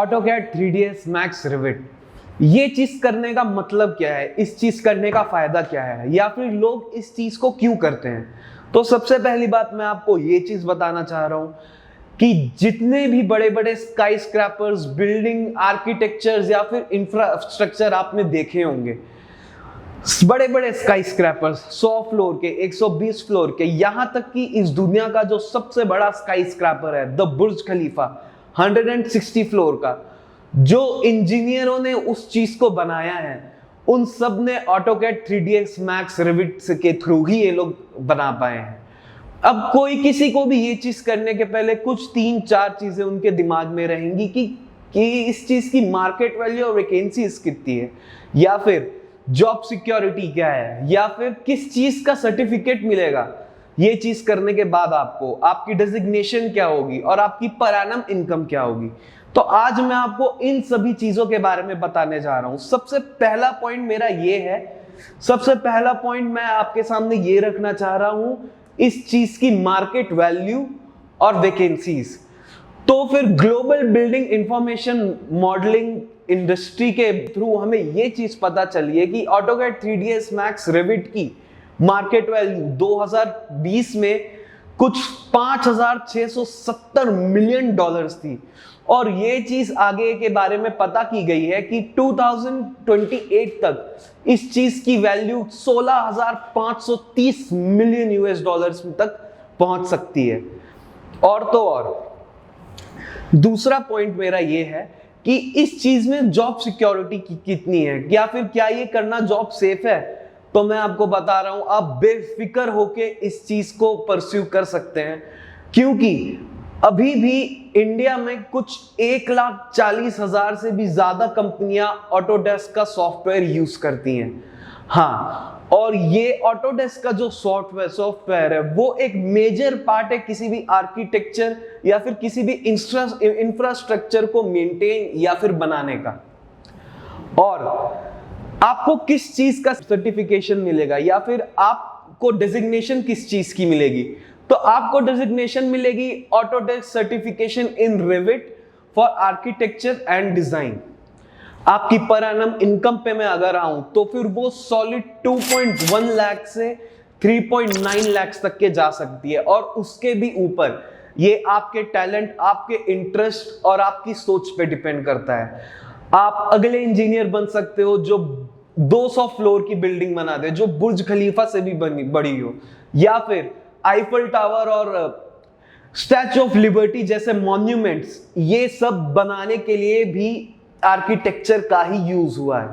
AutoCAD 3ds Max Revit, ये चीज करने का मतलब क्या है, इस चीज करने का फायदा क्या है, या फिर लोग इस चीज को क्यों करते हैं। तो सबसे पहली बात मैं आपको ये चीज बताना चाह रहा हूं कि जितने भी बड़े बड़े स्काई स्क्रैपर्स, बिल्डिंग आर्किटेक्चर्स या फिर इंफ्रास्ट्रक्चर आपने देखे होंगे, बड़े बड़े स्काई स्क्रैपर्स 100 फ्लोर के, 120 फ्लोर के, यहां तक कि इस दुनिया का जो सबसे बड़ा स्काई स्क्रैपर है द बुर्ज खलीफा 160 फ्लोर का, जो इंजीनियरों ने उस चीज को बनाया है, उन सब ने AutoCAD 3ds Max Revit के थ्रू ही ये लोग बना पाए हैं। अब कोई किसी को भी ये चीज करने के पहले कुछ 3-4 चीजें उनके दिमाग में रहेंगी कि इस चीज की मार्केट वैल्यू और वैकेंसी कितनी है, या फिर जॉब सिक्योरिटी क्या है, या फिर किस चीज का सर्टिफिकेट मिलेगा ये चीज करने के बाद आपको, आपकी डेजिग्नेशन क्या होगी और आपकी पर एनम इनकम क्या होगी। तो आज मैं आपको इन सभी चीजों के बारे में बताने जा रहा हूं। सबसे पहला पॉइंट मेरा ये है, सबसे पहला पॉइंट मैं आपके सामने ये रखना चाह रहा हूं, इस चीज की मार्केट वैल्यू और वैकेंसीज। तो फिर global building information modelling industry के थ्रू हमें ये चीज पता चली है कि AutoCAD 3ds Max Revit की मार्केट वैल्यू 2020 में कुछ $5,670 मिलियन थी, और ये चीज आगे के बारे में पता की गई है कि 2028 तक इस चीज की वैल्यू $16,530 मिलियन तक पहुंच सकती है। और तो और दूसरा पॉइंट मेरा ये है कि इस चीज में जॉब सिक्योरिटी कितनी है, या फिर क्या ये करना जॉब सेफ है। तो मैं आपको बता रहा हूं, आप बेफिक्र होके इस चीज को परस्यू कर सकते हैं, क्योंकि अभी भी इंडिया में कुछ 1,40,000 से भी ज्यादा कंपनियां ऑटोडेस्क का सॉफ्टवेयर यूज करती हैं। हाँ, और ये ऑटोडेस्क का जो सॉफ्टवेयर है वो एक मेजर पार्ट है किसी भी आर्किटेक्चर या फिर किसी भी इंफ्रास्ट्रक्चर को मेंटेन या फिर बनाने का। और आपको किस चीज का सर्टिफिकेशन मिलेगा, या फिर आपको डेजिग्नेशन किस चीज की मिलेगी, तो आपको डेजिग्नेशन मिलेगी Autodesk certification in rivet for architecture and design. आपकी पर एनम इनकम पे मैं अगर आऊं तो फिर वो सॉलिड 2.1 लाख से 3.9 लाख तक के जा सकती है, और उसके भी ऊपर ये आपके टैलेंट, आपके इंटरेस्ट और आपकी सोच पे डिपेंड करता है। आप अगले इंजीनियर बन सकते हो जो 200 फ्लोर की बिल्डिंग बना दे, जो बुर्ज खलीफा से भी बड़ी हो, या फिर आईफल टावर और स्टैच्यू ऑफ लिबर्टी जैसे मॉन्यूमेंट्स, ये सब बनाने के लिए भी आर्किटेक्चर का ही यूज हुआ है।